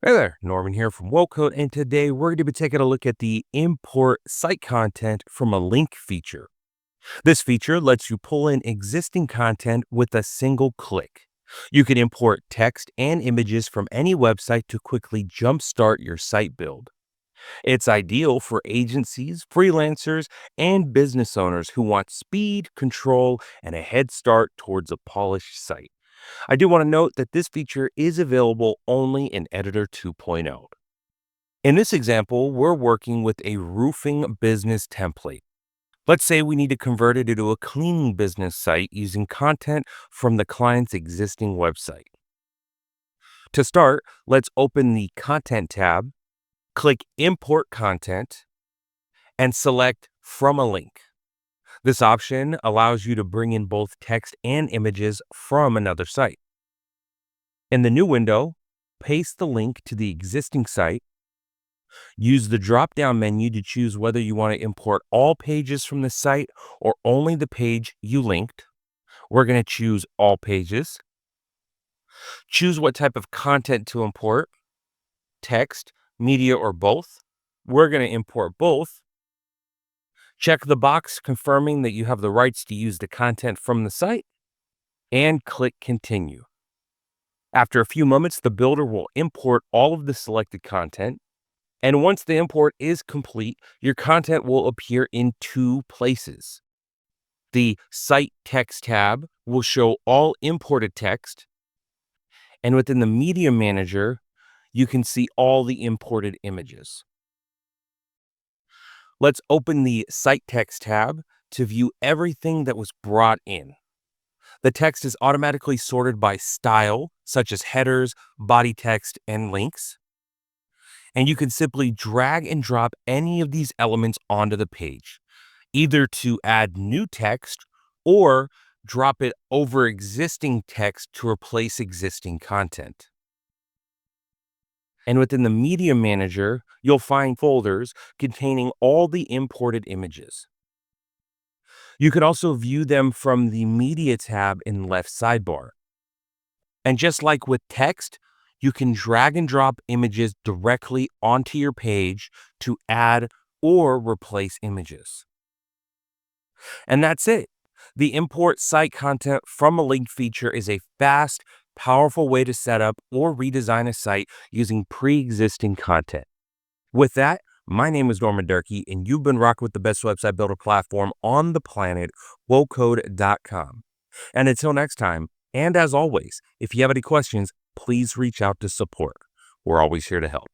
Hey there, Norman here from Wocode, and today we're going to be taking a look at the import site content from a link feature. This feature lets you pull in existing content with a single click. You can import text and images from any website to quickly jumpstart your site build. It's ideal for agencies, freelancers, and business owners who want speed, control, and a head start towards a polished site. I do want to note that this feature is available only in Editor 2.0. In this example, we're working with a roofing business template. Let's say we need to convert it into a cleaning business site using content from the client's existing website. To start, let's open the Content tab, click Import Content, and select From a Link. This option allows you to bring in both text and images from another site. In the new window, paste the link to the existing site. Use the drop-down menu to choose whether you want to import all pages from the site or only the page you linked. We're going to choose all pages. Choose what type of content to import, text, media, or both. We're going to import both. Check the box confirming that you have the rights to use the content from the site, and click Continue. After a few moments, the builder will import all of the selected content. And once the import is complete, your content will appear in two places. The Site Text tab will show all imported text, and within the Media Manager, you can see all the imported images. Let's open the Site Text tab to view everything that was brought in. The text is automatically sorted by style, such as headers, body text, and links. And you can simply drag and drop any of these elements onto the page, either to add new text or drop it over existing text to replace existing content. And within the Media Manager, you'll find folders containing all the imported images. You can also view them from the Media tab in the left sidebar. And just like with text, you can drag and drop images directly onto your page to add or replace images. And that's it. The import site content from a link feature is a fast, powerful way to set up or redesign a site using pre-existing content. With that, my name is Norman Durkee, and you've been rocking with the best website builder platform on the planet, Wocode.com. And until next time, and as always, if you have any questions, please reach out to support. We're always here to help.